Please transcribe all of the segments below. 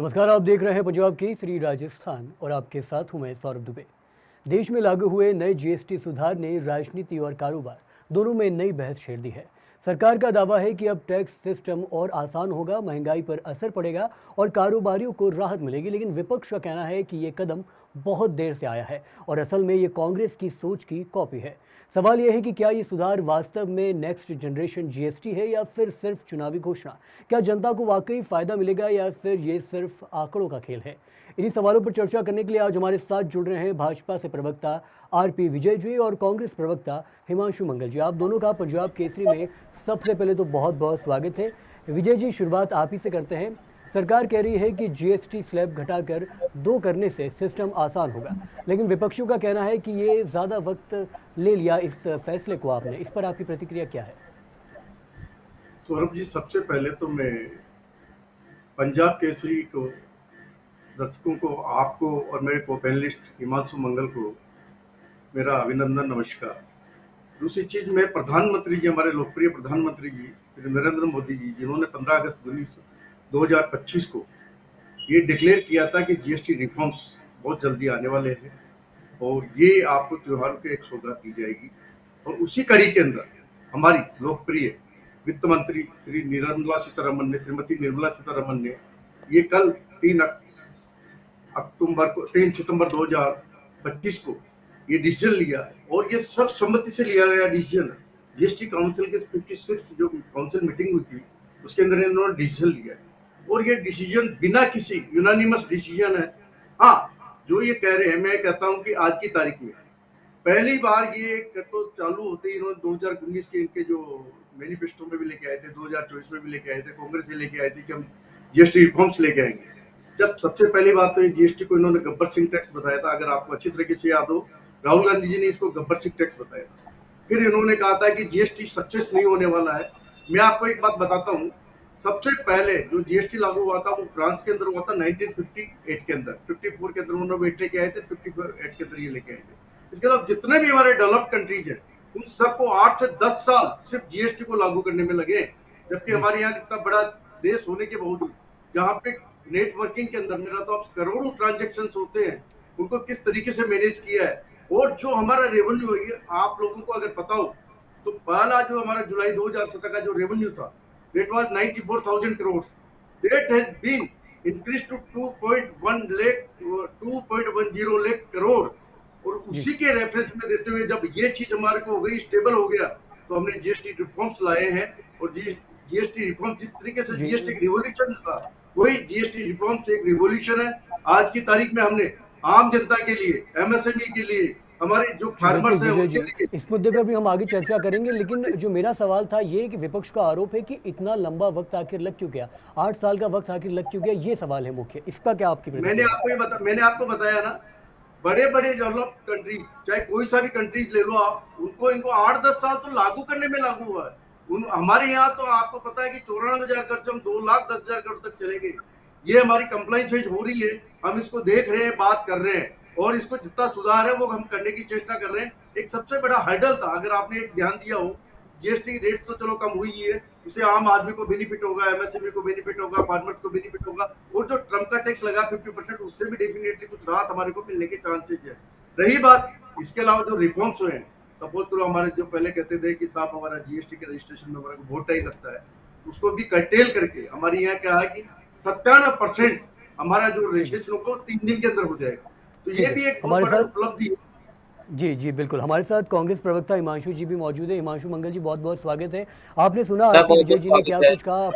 नमस्कार, आप देख रहे हैं पंजाब केसरी राजस्थान और आपके साथ हूं मैं सौरभ दुबे। देश में लागू हुए नए जीएसटी सुधार ने राजनीति और कारोबार दोनों में नई बहस छेड़ दी है। सरकार का दावा है कि अब टैक्स सिस्टम और आसान होगा, महंगाई पर असर पड़ेगा और कारोबारियों को राहत मिलेगी, लेकिन विपक्ष का कहना है कि ये कदम बहुत देर से आया है और असल में ये कांग्रेस की सोच की कॉपी है। सवाल यह है कि क्या ये सुधार वास्तव में नेक्स्ट जनरेशन जीएसटी है या फिर सिर्फ चुनावी घोषणा? क्या जनता को वाकई फायदा मिलेगा या फिर ये सिर्फ आंकड़ों का खेल है? इन्हीं सवालों पर चर्चा करने के लिए आज हमारे साथ जुड़ रहे हैं भाजपा से प्रवक्ता आरपी विजय जी और कांग्रेस प्रवक्ता हिमांशु मंगल जी। आप दोनों का पंजाब केसरी में सबसे पहले तो बहुत बहुत स्वागत है। विजय जी, शुरुआत आप ही से करते हैं। सरकार कह रही है कि जीएसटी स्लैब घटाकर 2 करने से सिस्टम आसान होगा, लेकिन विपक्षियों का कहना है कि ये ज़्यादा वक्त ले लिया इस फैसले को आपने। इस पर आपकी प्रतिक्रिया क्या है? सौरभ जी, सबसे पहले तो मैं पंजाब केसरी को, दर्शकों को, आपको और मेरे को पैनलिस्ट हिमांशु मंगल को मेरा अभिनंदन, नमस्कार। दूसरी चीज, मैं प्रधानमंत्री जी, हमारे लोकप्रिय प्रधानमंत्री जी श्री नरेंद्र मोदी जी, जिन्होंने 15 अगस्त 2025 को ये डिक्लेयर किया था कि जीएसटी रिफॉर्म्स बहुत जल्दी आने वाले हैं और ये आपको त्योहारों के एक सौगात दी जाएगी। और उसी कड़ी के अंदर हमारी लोकप्रिय वित्त मंत्री श्रीमती निर्मला सीतारमन ने ये कल 3 सितंबर 2025 को ये डिसीजन लिया और ये सर्वसम्मति से लिया गया डिसीजन। जीएसटी काउंसिल के 56 जो काउंसिल मीटिंग हुई थी उसके अंदर इन्होंने डिसीजन लिया और ये डिसीजन बिना किसी यूनानिमस डिसीजन है। हाँ, जो ये कह रहे हैं, मैं कहता हूँ कि आज की तारीख में पहली बार ये तो चालू होते ही इन्होंने 2019 के इनके जो मैनिफेस्टो में भी लेके आए थे, 2024 में भी लेके आए थे, कांग्रेस से लेके आए थे कि हम जीएसटी रिफॉर्म्स लेके आएंगे। जब सबसे पहली बात तो ये जीएसटी को इन्होंने गब्बर सिंह टैक्स बताया था, अगर आपको अच्छी तरीके से याद हो, राहुल गांधी जी ने इसको गब्बर सिंह टैक्स बताया था। फिर इन्होंने कहा था कि जीएसटी सक्सेस नहीं होने वाला है। मैं आपको एक बात बताता हूँ, सबसे पहले जो जीएसटी लागू हुआ था वो फ्रांस के अंदर हुआ था 1958 के अंदर। 54 के अंदर उन्होंने वेट लेके आए थे, 58 के अंदर ये लेके आए थे। इसके अलावा जितने भी हमारे डेवलप्ड कंट्रीज हैं उन सबको 8 से 10 साल सिर्फ जीएसटी को लागू करने में लगे, जबकि हमारे यहाँ इतना बड़ा देश होने के बावजूद जहाँ पे नेटवर्किंग के अंदर मेरा तो अब करोड़ों ट्रांजेक्शन होते हैं, उनको किस तरीके से मैनेज किया है। और जो हमारा रेवेन्यू है, आप लोगों को अगर पता हो तो पहला जो हमारा जुलाई 2017 का जो रेवेन्यू था, that was 94,000 crores. That has been increased to 2.10 lakh crore. और उसी के रेफरेंस में देते हुए जब ये चीज हमारे को हो गई, स्टेबल हो गया, तो हमने जीएसटी रिफॉर्म्स लाए हैं। और जीएसटी रिफॉर्म जिस तरीके से जीएसटी एक रिवोल्यूशन था, वही जीएसटी रिफॉर्म्स एक रिवोल्यूशन है। आज की तारीख में हमने आम जनता के लिए, एमएसएमई के लिए, हमारे जो फार्मर्स हैं विजय उनके जी, लिए। इस मुद्दे पर भी हम आगे चर्चा करेंगे, लेकिन जो मेरा सवाल था ये कि विपक्ष का आरोप है कि इतना लंबा वक्त आखिर लग क्यों गया, 8 साल का वक्त आखिर लग क्यों गया, ये सवाल है मुख्य। इसका क्या आपकी प्रतिक्रिया? मैंने आपको बताया ना, बड़े बड़े डेवलप्ड कंट्री, चाहे कोई सा भी कंट्रीज ले लो आप, उनको इनको 8-10 साल तो लागू करने में लागू हुआ है। हमारे यहाँ तो आपको पता है कि 94,000 करोड़ से हम 2,10,000 करोड़ तक चले गए। ये हमारी कंप्लाइंस हो रही है, हम इसको देख रहे हैं, बात कर रहे हैं और इसको जितना सुधार है वो हम करने की चेष्टा कर रहे हैं। एक सबसे बड़ा हर्डल था, अगर आपने एक ध्यान दिया हो, जीएसटी रेट तो चलो कम हुई है, उससे आम आदमी को बेनिफिट होगा, एमएसएमई को बेनिफिट होगा, फार्मर्स को बेनिफिट होगा। और जो ट्रम्प का टैक्स लगा 50%, उससे भी डेफिनेटली कुछ राहत हमारे को मिलने के चांसेस है। रही बात इसके अलावा जो रिफॉर्म्स हुए हैं, सपोज करो हमारे जो पहले कहते थे कि साहब हमारा जीएसटी के रजिस्ट्रेशन में हमारे को बहुत टाइम लगता है, उसको भी कर्टेल करके हमारे यहाँ क्या है कि 97% हमारा जो रजिस्ट्रेशन होगा वो 3 दिन के अंदर हो जाएगा। तो ये भी एक बहुत बड़ा उपलब्धि है। जी जी बिल्कुल, हमारे साथ कांग्रेस प्रवक्ता हिमांशु जी भी मौजूद है। हिमांशु मंगल जी, बहुत बहुत स्वागत है। आपने सुना सर, आरपी बहुत विजय बहुत जी ने क्या स्वागत है। कुछ कहा,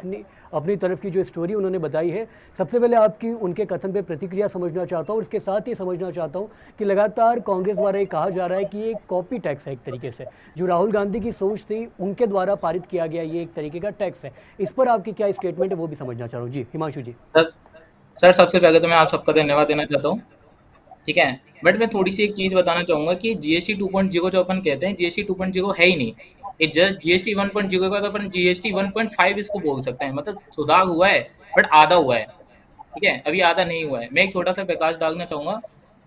अपनी तरफ की जो स्टोरी उन्होंने बताई है। सबसे पहले आपकी उनके कथन पे प्रतिक्रिया समझना चाहता हूँ और इसके साथ ही समझना चाहता हूँ कि लगातार कांग्रेस द्वारा ये कहा जा रहा है कि ये कॉपी टैक्स है, एक तरीके से जो राहुल गांधी की सोच थी उनके द्वारा पारित किया गया ये एक तरीके का टैक्स है। इस पर आपकी क्या स्टेटमेंट है वो भी समझना चाह रहा हूँ। जी हिमांशु जी। सर, सबसे पहले तो मैं आप सबका धन्यवाद देना चाहता हूँ, ठीक है। बट मैं थोड़ी सी एक चीज़ बताना चाहूँगा कि जीएसटी 2.0 जो अपन कहते हैं, जीएसटी 2.0 है ही नहीं। ये जस्ट जीएसटी 1.0 का तो अपन जीएसटी 1.5 इसको बोल सकते हैं। मतलब सुधार हुआ है बट आधा हुआ है, ठीक है, अभी आधा नहीं हुआ है। मैं एक छोटा सा प्रकाश डालना चाहूँगा।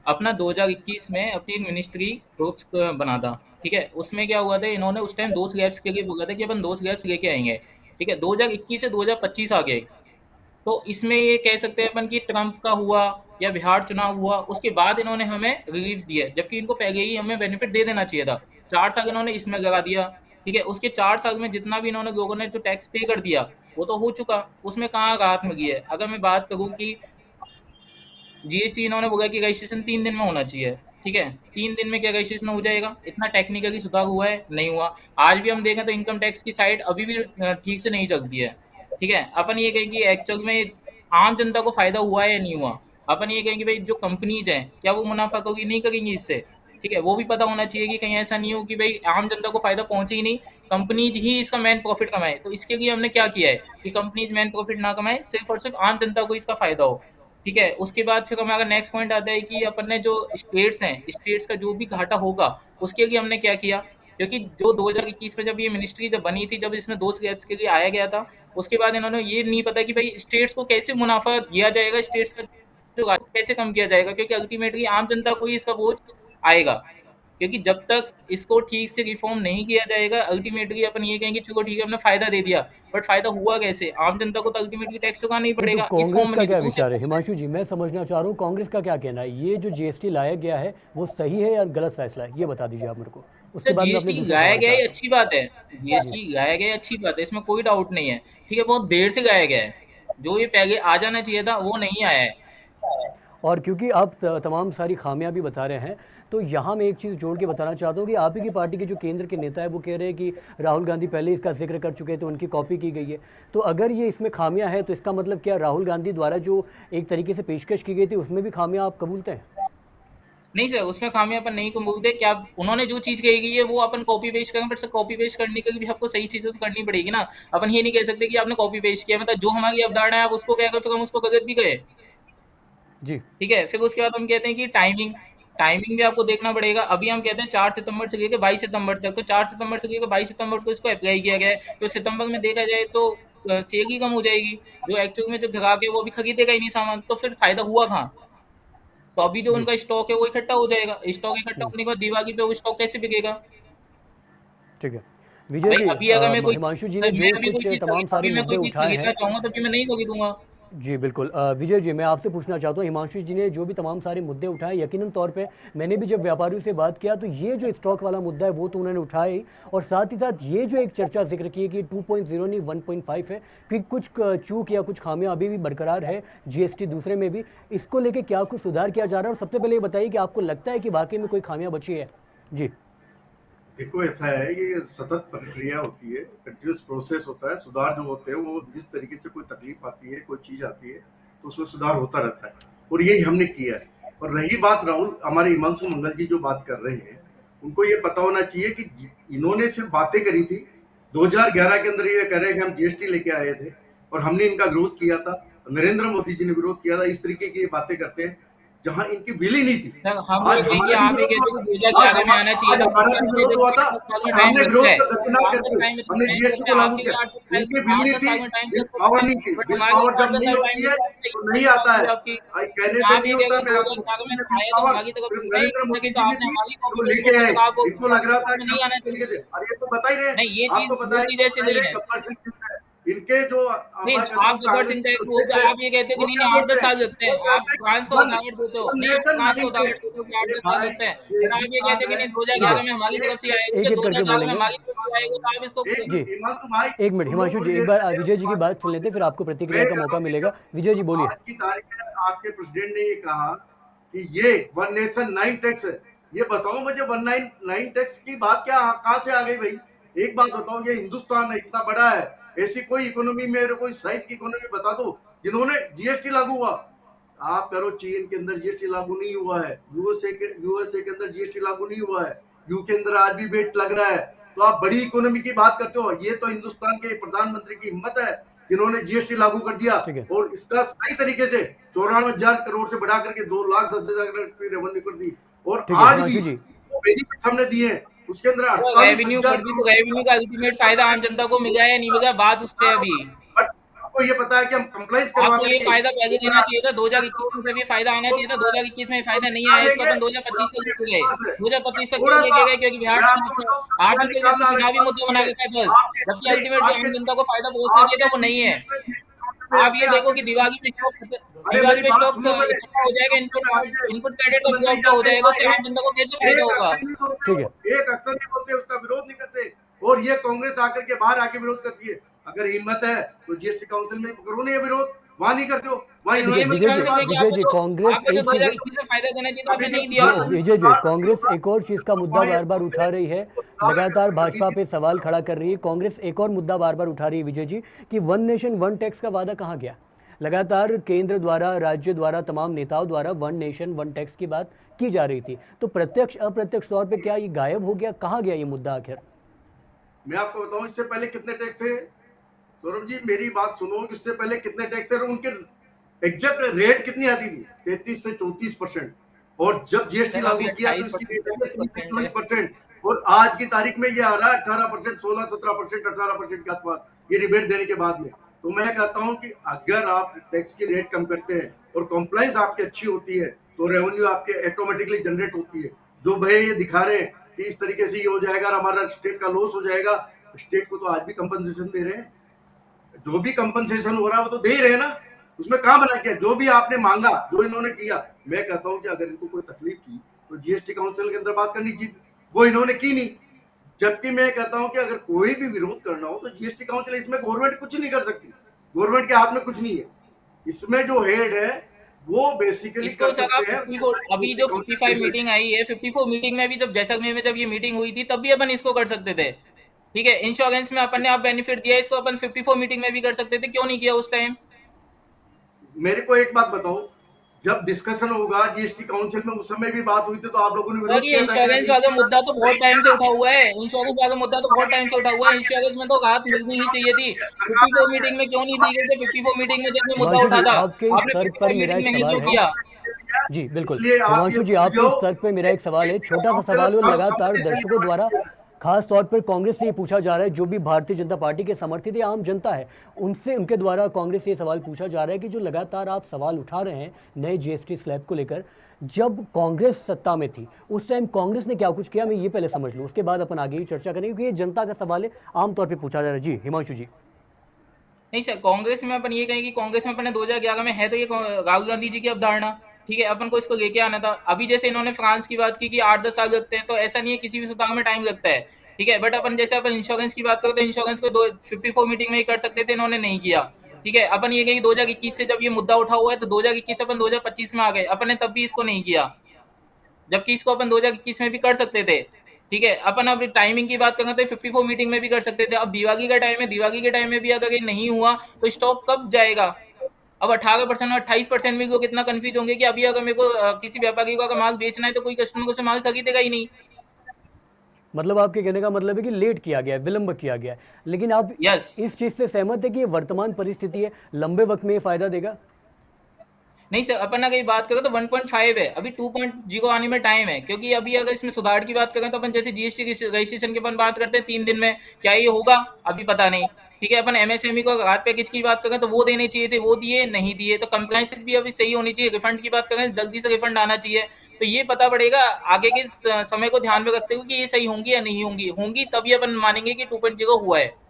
अपना 2021 में अपनी एक मिनिस्ट्री ग्रुप्स बना था, ठीक है। उसमें क्या हुआ था, इन्होंने उस टाइम 2 स्लैब्स के लिए बोला था कि अपन 2 स्लैब्स लेके आएंगे, ठीक है। 2021 से 2025 आ गए, तो इसमें ये कह सकते हैं अपन कि ट्रंप का हुआ या बिहार चुनाव हुआ, उसके बाद इन्होंने हमें रिलीफ दिया, जबकि इनको पहले ही हमें बेनिफिट दे देना चाहिए था। 4 साल इन्होंने इसमें लगा दिया, ठीक है? उसके 4 साल में जितना भी इन्होंने लोगों ने जो टैक्स पे कर दिया, वो तो हो चुका, उसमें कहाँ राहत मिली है? अगर मैं बात करूँ कि जीएसटी इन्होंने बोला कि रजिस्ट्रेशन 3 दिन में होना चाहिए, ठीक है? 3 दिन में क्या रजिस्ट्रेशन हो जाएगा? इतना टेक्निकली सुधार हुआ है? नहीं हुआ। आज भी हम देखें तो इनकम टैक्स की साइट अभी भी ठीक से नहीं चलती है, ठीक है? अपन ये कहें कि एक्चुअल में आम जनता को फ़ायदा हुआ है या नहीं हुआ? अपन ये कहें कि भाई जो कंपनीज़ हैं, क्या वो मुनाफ़ा कभी नहीं करेंगी इससे? ठीक है? वो भी पता होना चाहिए कि कहीं ऐसा नहीं हो कि भाई आम जनता को फ़ायदा पहुँचे ही नहीं, कंपनीज़ ही इसका मेन प्रॉफ़िट कमाएँ। तो इसके लिए हमने क्या किया है कि कंपनीज़ मेन प्रॉफ़िट ना कमाएँ, सिर्फ़ और सिर्फ़ आम जनता को इसका फ़ायदा हो। ठीक है, उसके बाद फिर हमारा नेक्स्ट पॉइंट आता है कि अपन ने जो स्टेट्स हैं, स्टेट्स का जो भी घाटा होगा, उसके लिए हमने क्या किया? क्योंकि जो 2021 में जब ये मिनिस्ट्री जब बनी थी, जब इसमें 2 स्लैब्स के लिए आया गया था, उसके बाद इन्होंने ये नहीं पता कि भाई स्टेट्स को कैसे मुनाफ़ा दिया जाएगा, स्टेट्स का जो घाटा कैसे कम किया जाएगा, क्योंकि अल्टीमेटली आम जनता को ही इसका बोझ आएगा। क्योंकि जब तक इसको ठीक से रिफ़ॉर्म नहीं किया जाएगा, अल्टीमेटली अपन ये कहेंगे चलो ठीक है, हमने फ़ायदा दे दिया, बट फ़ायदा हुआ कैसे? आम जनता को तो अल्टीमेटली टैक्स चुकाना ही नहीं तो पड़ेगा, इस कांग्रेस फॉर्म में का नहीं तो क्या दूसरे विचार है? फॉर्म में। हिमांशु जी, मैं समझना चाह रहा हूँ कांग्रेस का क्या कहना है? ये जो जीएसटी लाया गया है वो सही है या गलत फैसला है? ये बता दीजिए आप मेरे को। उसके सर बाद मैं अपने जीएसटी दूसरे लाया सवाल पे गया है आता हूँ। अच्छी बात है, जी। जीएसटी लाया गया है अच्छी बात है, इसमें कोई डाउट नहीं है, ठीक है? बहुत देर से लाया गया है, जो ये पहले आ जाना चाहिए था वो नहीं आया है। और क्योंकि आप तमाम सारी खामियां भी बता रहे हैं, तो यहाँ मैं एक चीज़ जोड़ के बताना चाहता हूँ कि आप ही की पार्टी के जो केंद्र के नेता है वो कह रहे हैं कि राहुल गांधी पहले इसका जिक्र कर चुके थे, उनकी कॉपी की गई है। तो अगर ये इसमें खामियां है तो इसका मतलब क्या राहुल गांधी द्वारा जो एक तरीके से पेशकश की गई थी उसमें भी खामियां आप कबूलते हैं? नहीं सर, उसमें खामियां अपन नहीं कबूलते, क्या उन्होंने जो चीज़ कही गई है वो अपन कॉपी पेस्ट करें, बट सर कॉपी पेस्ट करने के लिए भी आपको सही चीज़ें तो करनी पड़ेगी ना। अपन ये नहीं कह सकते कि आपने कॉपी पेस्ट किया, मतलब जो हमारी अवधारणा है आप उसको कह कर फिर हम उसको गलत भी कहें। जी। ठीक है, फिर उसके बाद हम कहते हैं कि टाइमिंग टाइमिंग भी आपको देखना पड़ेगा। अभी हम कहते हैं 4 सितंबर से लेकर 22 सितंबर तक, तो 4 सितंबर से लेकर 22 सितंबर को इसको अप्लाई किया गया है, तो सितंबर में देखा जाए तो सेल ही कम हो जाएगी, जो एक्चुअल में जो ग्राहक है वो भी खरीदेगा ही नहीं सामान, तो फिर फायदा हुआ कहाँ? तो अभी जो जी। उनका स्टॉक है वो इकट्ठा हो जाएगा, स्टॉक इकट्ठा हम्म, होने के बाद दिवाली पे वो स्टॉक कैसे बिकेगा? ठीक है। विजय भाई जी, अभी अगर मैं कोई हिमांशु जी ने मैं जो अभी कोई कुछ चीज़ तमाम सारे अभी मैं मुद्दे कोई चीज़ उठाए खरीदना हैं। चाहूँगा तभी मैं नहीं खरीदूँगा। जी बिल्कुल। विजय जी, मैं आपसे पूछना चाहता हूँ, हिमांशु जी ने जो भी तमाम सारे मुद्दे उठाए, यकीनन तौर पे मैंने भी जब व्यापारियों से बात किया तो ये जो स्टॉक वाला मुद्दा है वो तो उन्होंने उठाया ही, और साथ ही साथ ये जो एक चर्चा जिक्र की है कि 2.0 नहीं 1.5 है, कि कुछ चूक या कुछ खामियां अभी भी बरकरार है जीएसटी दूसरे में भी, इसको लेके क्या कुछ सुधार किया जा रहा है? और सबसे पहले ये बताइए कि आपको लगता है कि वाकई में कोई खामियां बची है? जी। देखो ऐसा है, ये सतत प्रक्रिया होती है, कंटिन्यूस प्रोसेस होता है। सुधार जो होते हैं वो जिस तरीके से कोई तकलीफ आती है, कोई चीज आती है, तो उसमें सुधार होता रहता है, और यही हमने किया है। और रही बात राहुल, हमारे हिमांशु मंगल जी जो बात कर रहे हैं, उनको ये पता होना चाहिए कि इन्होंने सिर्फ बातें करी थी। 2011 के अंदर ये कह रहे हैं कि हम जीएसटी लेके आए थे और हमने इनका विरोध किया था, नरेंद्र मोदी जी ने विरोध किया था। इस तरीके की ये बातें करते हैं जहां इनकी बिल ही नहीं थी। सर हम आज ये कहेंगे, हमारा भी आप ये विरोध कहते हुआ, हो कि 2011 में आना चाहिए आज था, हमारा भी आप ये विरोध कहते हुआ हो था, कि 8 साल में और टाइम हमने लगता विरोध है, का दरकिनार 8-10 करके टाइम में हमने टाइम जीएसटी लगता को है, लागू आपके लिए किया। 8-10 साल इनकी बिल नहीं 8-10 थी, साल में टाइम बिल लग सकता पावर है, नहीं थी। बट बिल हमारे पावर लिए जब 8-10 नहीं साल टाइम होती है लगता है, तो इतनी नहीं बात आता होगी है। आपकी। कहने तो से आप नहीं ये कह होता। रहे मैं हो आपको 2011 में बिल आया तो पावर हमारी तरफ सिर्फ से नहीं, नरेंद्र लगे मोदी तो जी ने आपने दी हमारी तो वो कॉपी पेस्ट लेके करके आए। तो आपको इनको लग रहा था कि नहीं हम आना इस तरीके चाहिए। से, अरे ये तो बता ही रहे, नहीं, ये चीज़ आपको पता है, दूसरी इनको जैसे बता ही नहीं रहे है। गब्बर सिंह किसका है। इनके जो नहीं, हमारे कहते आप हैं गब्बर कांग्रेस सिंह के टैक्स बोलते अध्यक्ष हो, है, आप ये कहते हो कि वो नहीं क्या नहीं 8-10 बोलते हैं, साल लगते हैं, वो आप बोलते फ्रांस का हैं वन उदाहरण देते हो, वन नहीं आप नेशन फ्रांस का नाइन उदाहरण टैक्स। देते हो कि अरे 8-10 साल भाई, लगते हैं, ये बट आप ये कहते हिंदुस्तान हो कि है। नहीं ठीक है। 2011 में हमारी तरफ से आएगा, एक तो एक करके 2011 में बोलेंगे। हमारी तरफ से आएगा, तो आप इसको एक जी। हिमांशु भाई, एक मिनट तुम लोग हिमांशु थोड़ी जी, एक देर बार पहले विजय जी की बात सुन बोल लेते रहे हैं, फिर थे। आपको प्रतिक्रिया मैं का कह रहा मौका हूँ कि मिलेगा। जब विजय जी बोलिए। आज की तारीख में आपके प्रेसिडेंट ने ये कहा कि ये वन नेशन नाइन टैक्स है, ये बताओ मुझे, वन नाइन नाइन टैक्स की बात क्या कहाँ से आ गई भाई? एक बात बताओ, ये हिंदुस्तान है, इतना बड़ा है, ऐसी कोई इकोनॉमी में कोई साइज की इकोनॉमी बता दो जिन्होंने जीएसटी लागू हुआ। आप करो, चीन के अंदर जीएसटी लागू नहीं हुआ है, यूएसए के अंदर जीएसटी लागू नहीं हुआ है, यू के अंदर आज भी वेट लग रहा है। तो आप बड़ी इकोनॉमी की बात करते हो, ये तो हिंदुस्तान के प्रधानमंत्री की हिम्मत है जिन्होंने जीएसटी लागू कर दिया, ठीक है। और इसका सही तरीके से 94,000 करोड़ से बढ़ा करके 2,10,000 करोड़ की रेवेन्यू कर दी। और ठीक है आज भी हिमांशु जी। वो बेनिफिट हमने दिए हैं, उसके अंदर तो अड़तालीस रेवेन्यू हजार कर दी, तो करोड़ रेवेन्यू का अल्टीमेट फायदा आम जनता को मिला या नहीं मिला, बात उस पे अभी। बट आपको ये पता है कि हम कंप्लाइंस करवा आपको ये करके फायदा पहले ऊपर देना आते चाहिए था, हैं, 2021 में जब ये फायदा आना तो चाहिए था, 2021 में ये तो फायदा नहीं निकाल आया, इसको देंगे। अपन और 2025 तक आपको ये लेके गए, विश्वास है, 2025 तक थोड़ा क्यों सा लेके गए? क्योंकि बिहार मैं चुनाव आपको था, बताऊं, आप थोड़ा ही को निकालना इसको चुनावी मुद्दा बना सुनिए। के गए बस, आपके जबकि नहीं, अल्टीमेटली आपके आम जनता को फायदा बहुत चाहिए था, आपके वो नहीं है। आपने आप अपने ये हाथ देखो से कि नहीं किया। अरे दिवाली मेरी में बात स्टॉक सुनो पहले, इकट्ठा हो जाएगा, इनपुट क्रेडिट का मंत्री उपभोग हो जाते हैं जाएगा, वहाँ, उससे आम जनता को कैसे फायदा एक होगा? अक्षर नहीं बोलते ठीक हो, है। एक अक्षर नहीं बोलते, उसका विरोध नहीं करते, और ये कांग्रेस आकर के बाहर आके विरोध करती है। अगर हिम्मत है तो जीएसटी काउंसिल में करो ना ये विरोध, वहां नहीं करते हो, वहां तो इन्होंने जीएसटी विजय मिलकर जी, के काउंसिल बात में कि विजय जी, कांग्रेस आपको जो एक चीज 2021 में फायदा देना चाहिए तो अभी आपने जो नहीं दिया। सुधार विजय जी, अभी कांग्रेस सुधार एक और चीज का मुद्दा अभी बार बार उठा रही है, लगातार भाजपा पे सवाल खड़ा कर रही है। कांग्रेस एक और मुद्दा बार बार उठा रही है विजय जी, कि वन नेशन वन टैक्स का वादा कहाँ गया। लगातार केंद्र द्वारा, राज्य द्वारा, तमाम नेताओं द्वारा वन नेशन वन टैक्स की बात की जा रही थी, तो प्रत्यक्ष अप्रत्यक्ष तौर पे क्या ये गायब हो गया, कहाँ गया ये मुद्दा आखिर? मैं आपको बताऊं इससे पहले कितने टैक्स थे। सौरभ जी मेरी बात सुनो, इससे पहले कितने टैक्स थे और उनके एग्जैक्ट रेट कितनी आती थी, 33 से 34%, और जब जीएसटी सर लागू अभी किया तो इसकी 28% रेट आई है 34% है। 24%, और आज की तारीख में ये आ रहा है 18%, 16-17%, 18% के आसपास ये रिबेट देने के बाद में। तो मैं कहता हूं कि अगर आप टैक्स की रेट कम करते हैं और कंप्लाइंस आपकी अच्छी होती है तो रेवेन्यू आपके ऑटोमेटिकली जनरेट होती है। जो भैया ये दिखा रहे हैं कि इस तरीके से ये हो जाएगा और हमारा स्टेट का लॉस हो जाएगा, स्टेट को तो आज भी कंपनसेशन दे रहे हैं, जो भी कंपनसेशन हो रहा है वो तो दे ही रहे हैं ना, उसमें कहां बना किया, जो भी आपने मांगा, जो इन्होंने किया। मैं कहता हूं कि अगर इनको कोई तकलीफ की तो जीएसटी काउंसिल के अंदर बात करनी चाहिए, वो इन्होंने की नहीं। जबकि मैं कहता हूं कि अगर कोई भी विरोध करना हो तो जीएसटी काउंसिल, इसमें गवर्नमेंट कुछ नहीं कर सकती, गवर्नमेंट के हाथ में कुछ नहीं है, इसमें जो हेड है वो बेसिकली इसको कर सर आप सकते हैं। 54 अभी जो 55 मीटिंग आई है, 54 मीटिंग में भी जब जैसलमेर में जब ये मीटिंग हुई थी तब भी अपन इसको कर सकते थे। ठीक है, इंश्योरेंस में अपन ने आप बेनिफिट दिया, इसको अपन 54 मीटिंग में भी कर सकते थे, क्यों नहीं किया उस टाइम? मेरे को एक बात बताओ, जब डिस्कशन होगा जीएसटी काउंसिल में, उस समय भी बात हुई थी तो आप लोगों ने सर विरोध ये किया था कि इंश्योरेंस वाला मुद्दा तो बहुत टाइम से उठा हुआ है, इंश्योरेंस वाला मुद्दा तो बहुत टाइम से उठा हुआ है, इंश्योरेंस में तो राहत मिलनी ही चाहिए थी। 54 मीटिंग में क्यों नहीं दी गई थी? 54 मीटिंग में जब ये मुद्दा हिमांशु उठा जी, था, आपके आपने स्तर पर 55 मेरा मीटिंग एक में ही सवाल क्यों है। किया? जी बिल्कुल, इसलिए आप ये हिमांशु जी, भूल आपके जाओ स्तर पे मेरा एक सवाल है, छोटा सा सवाल है, और लगातार दर्शकों द्वारा, खास तौर पर कांग्रेस से ये पूछा जा रहा है, जो भी भारतीय जनता पार्टी के समर्थित या आम जनता है उनसे, उनके द्वारा कांग्रेस से ये सवाल पूछा जा रहा है कि जो लगातार आप सवाल उठा रहे हैं नए जीएसटी स्लैब को लेकर, जब कांग्रेस सत्ता में थी उस टाइम कांग्रेस ने क्या कुछ किया, मैं ये पहले समझ लूँ, उसके बाद अपन आगे ही चर्चा करेंगे, क्योंकि ये जनता का सवाल है, आमतौर पर पूछा जा रहा है। जी हिमांशु जी। नहीं सर, कांग्रेस में अपन ये कहें कि कांग्रेस में अपन ने 2011 में है तो ये राहुल गांधी जी की अवधारणा, ठीक है, अपन को इसको लेके आना था। अभी जैसे इन्होंने फ्रांस की बात की कि 8-10 साल लगते हैं, तो ऐसा नहीं है, किसी भी सुधार में टाइम लगता है, ठीक है। बट अपन जैसे अपन इंश्योरेंस की बात करें तो इंश्योरेंस को 54 मीटिंग में ही कर सकते थे, इन्होंने नहीं किया, ठीक है। अपन ये कहें कि 2021 से जब ये मुद्दा उठा हुआ है तो 2021 से अपन 2025 में आ गए, अपन ने तब भी इसको नहीं किया, जबकि इसको अपन 2021 में भी कर सकते थे, ठीक है। अपन अब टाइमिंग की बात करें तो 54 मीटिंग में भी कर सकते थे। अब दिवाली का टाइम है, दिवाली के टाइम में भी अगर ये नहीं हुआ तो स्टॉक कब जाएगा? अब 18% और 28% में लोग इतना कंफ्यूज होंगे कि अभी अगर मेरे को किसी व्यापारी को अगर माल बेचना है तो कोई कस्टमर को से माल खरीदेगा ही नहीं। मतलब आपके कहने का मतलब है कि लेट किया गया है, विलंब किया गया है, लेकिन आप यस। इस चीज़ से सहमत है कि ये वर्तमान परिस्थिति है, लंबे वक्त में ये फायदा देगा? नहीं सर, अपन अगर बात करें तो 1.5 है, अभी 2.0 आने में टाइम है, क्योंकि अभी अगर इसमें सुधार की बात करें तो अपन जैसे जीएसटी रजिस्ट्रेशन की अपन बात करते हैं 3 दिन में, क्या ये होगा? अभी पता नहीं, ठीक है। अपन एमएसएमई को राहत पैकेज की बात करें तो वो देने चाहिए थे, वो दिए नहीं दिए, तो कंप्लायंस भी अभी सही होनी चाहिए। रिफंड की बात करें, जल्दी से रिफंड आना चाहिए, तो ये पता पड़ेगा आगे के समय को ध्यान में रखते हुए कि ये सही होंगी या नहीं होंगी, होंगी तभी अपन मानेंगे कि 2.0 हुआ है।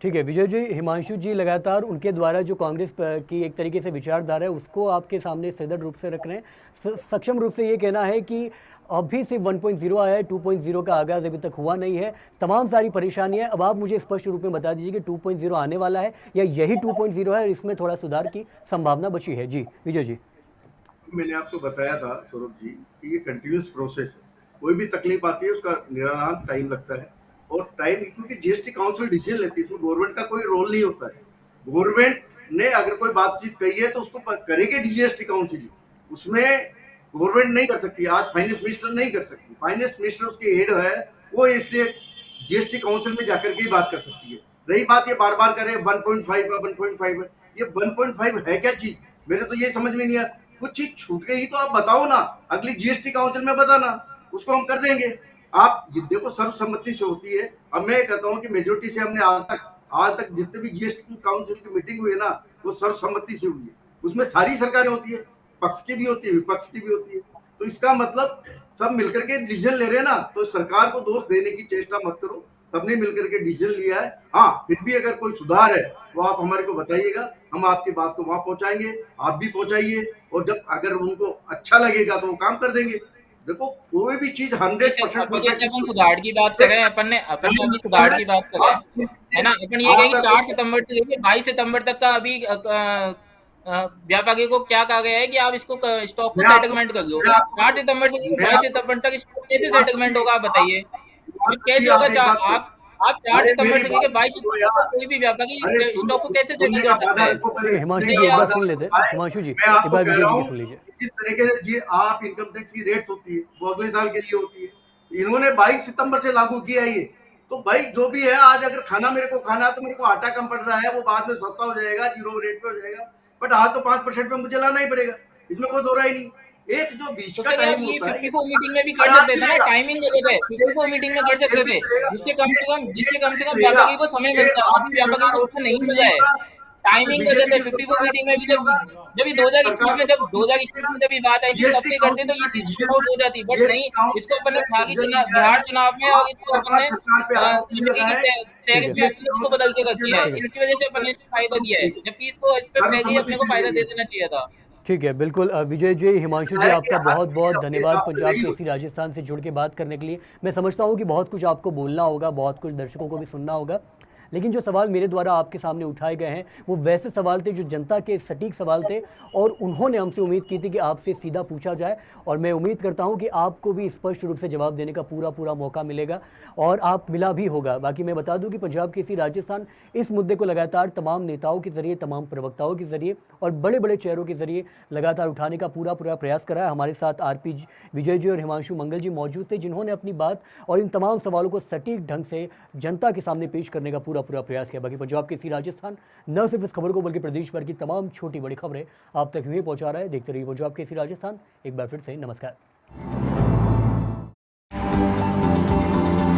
ठीक है विजय जी, हिमांशु जी लगातार उनके द्वारा जो कांग्रेस की एक तरीके से विचारधारा है उसको आपके सामने सदृढ़ रूप से रख रहे हैं, सक्षम रूप से ये कहना है कि अभी सिर्फ 1.0 आया है, 2.0 का आगाज़ अभी तक हुआ नहीं है, तमाम सारी परेशानियां। अब आप मुझे स्पष्ट रूप में बता दीजिए कि 2.0 आने वाला है या यही 2.0 है और इसमें थोड़ा सुधार की संभावना बची है? जी विजय जी। मैंने आपको बताया था सौरभ जी कि ये कंटिन्यूस प्रोसेस है, कोई भी तकलीफ आती है उसका निराकरण टाइम लगता है, और टाइम क्योंकि जीएसटी काउंसिल डिसीजन लेती है, इसमें गवर्नमेंट का कोई रोल नहीं होता है। गवर्नमेंट ने अगर कोई बातचीत कही है तो उसको करेगी जीएसटी काउंसिल, उसमें गवर्नमेंट नहीं कर सकती, आज फाइनेंस मिनिस्टर नहीं कर सकती, फाइनेंस मिनिस्टर उसके हेड है, वो इसलिए जीएसटी काउंसिल में जाकर के ही बात कर सकती है। रही बात ये बार बार करे 1.5 है 1.5 है, ये 1.5 है क्या चीज, मेरे तो ये समझ में नहीं आया। कुछ चीज छूट गई तो आप बताओ ना, अगली जीएसटी काउंसिल में बताना, उसको हम कर देंगे। आप ये देखो सर्वसम्मति से होती है। अब मैं कहता हूँ कि मेजोरिटी से हमने आज तक जितने भी जीएसटी काउंसिल की मीटिंग हुई है ना, वो सर्वसम्मति से हुई है। उसमें सारी सरकारें होती है, पक्ष की भी होती है, विपक्ष की भी होती है, तो इसका मतलब सब मिलकर के डिसीजन ले रहे हैं ना, तो सरकार को दोष देने की चेष्टा मत करो। सबने मिलकर के डिसीजन लिया है। हाँ, फिर भी अगर कोई सुधार है तो आप हमारे को बताइएगा, हम आपकी बात को वहां पहुंचाएंगे, आप भी पहुंचाइए, और जब अगर उनको अच्छा लगेगा तो वो काम कर देंगे। देखो, कोई भी चीज जैसे 100% अभी जैसे अपन परफेक्ट सुधार की बात कर रहे हैं, अपन ने अभी सुधार की बात कर रहे हैं, है ना। अपन ये कहें कि 4 सितंबर से लेकर 22 सितंबर तक का अभी व्यापारी को क्या कहा गया है कि आप इसको स्टॉक को मैं आपको सेटलमेंट कर लो। मैं आपको 4 सितंबर से लेकर मैं 22 आपको सितंबर तक स्टॉक कैसे हिमांशु सेटलमेंट जी, होगा, आप बताइए। अब हिमांशु जी, कैसे होगा? आप एक बात करो। आप 4 अरे सितंबर मेरी से बात लेकर 22 सुनो सितंबर यार। तक कोई भी व्यापारी अरे स्टॉक को कैसे सेटल सुनने का कर सकता वादा है? रखो ठीक है पहले, हिमांशु सुनने जी, का एक बार वादा सुन लेते हैं। रखो। हिमांशु जी, मैं एक आपको बार कह विजय रहा जी की हूँ, सुन लीजिए। जिस तरीके से जी आप इनकम टैक्स की रेट्स होती है वो अगले साल के लिए होती है, इन्होंने 22 सितंबर से लागू किया है ये। तो भाई जो भी है, आज अगर खाना मेरे को खाना है तो मेरे को आटा कम पड़ रहा है, वो बाद में सस्ता हो जाएगा, जीरो रेट पे हो जाएगा, बट आज तो 5% में मुझे लाना ही पड़ेगा, इसमें कोई दो राय नहीं। एक जो बीच तो का सर आप टाइम ये होता है ये 54 मीटिंग में भी कर आज सकते थे ना, मिलेगा, टाइमिंग जगह पे 54 जैसे मीटिंग में मिलेगा, कर सकते जैसे थे, मिलेगा, जिससे कम से कम मिलेगा। व्यापारी को समय ये मिलता है। अभी आपकी व्यापारी सरकार को होती समय तो नहीं भी मिल यही रहा है। होगा, फिर टाइमिंग कर बीजेपी देते की 54 सरकार है मीटिंग तो में भी भी, यही जब होगा। जब ये सरकार 2021 में, को जब तो 2021 में जब ये बात आई थी तब जीएसटी से करते तो काउंसिल ये का चीज डिसीजन सॉर्ट है, हो जाती, बट जीएसटी नहीं। इसको काउंसिल अपन ने ने डिसीजन लिया है। बिहार चुनाव में, और आप इसको अपन सरकार ने सरकार पे आरोप जिंदगी की लगाए ठीक टैरिफ है, पे जीएसटी अपने इसको काउंसिल बदल का के रख डिसीजन दिया है, है। ठीक है, इसकी वजह से अपन ने इसको फायदा दिया है, जबकि इसको इस पे पहले ही सर्वसम्मति अपने को से फायदा लिया दे गया देना चाहिए था। ठीक है, बिल्कुल। विजय जी, हिमांशु जी, है कि आपका हर बहुत चीज बहुत अपने धन्यवाद हिसाब से पंजाब नहीं केसरी होती। राजस्थान से जुड़ के बात करने के लिए। मैं समझता हूँ कि बहुत कुछ आपको बोलना होगा, बहुत कुछ दर्शकों को भी सुनना होगा, लेकिन जो सवाल मेरे द्वारा आपके सामने उठाए गए हैं वो वैसे सवाल थे जो जनता के सटीक सवाल थे, और उन्होंने हमसे उम्मीद की थी कि आपसे सीधा पूछा जाए, और मैं उम्मीद करता हूं कि आपको भी स्पष्ट रूप से जवाब देने का पूरा पूरा मौका मिलेगा, और आप मिला भी होगा। बाकी मैं बता दूं कि पंजाब केसरी राजस्थान इस मुद्दे को लगातार तमाम नेताओं के जरिए, तमाम प्रवक्ताओं के जरिए और बड़े बड़े चेहरों के जरिए लगातार उठाने का पूरा पूरा प्रयास करा है। हमारे साथ आरपी विजय जी और हिमांशु मंगल जी मौजूद थे, जिन्होंने अपनी बात और इन तमाम सवालों को सटीक ढंग से जनता के सामने पेश करने का पूरा पूरा प्रयास किया। बाकी पंजाब केसरी राजस्थान न सिर्फ इस खबर को बल्कि प्रदेश भर की तमाम छोटी बड़ी खबरें आप तक यूं ही पहुंचा रहा है। देखते रहिए पंजाब केसरी राजस्थान। एक बार फिर से नमस्कार।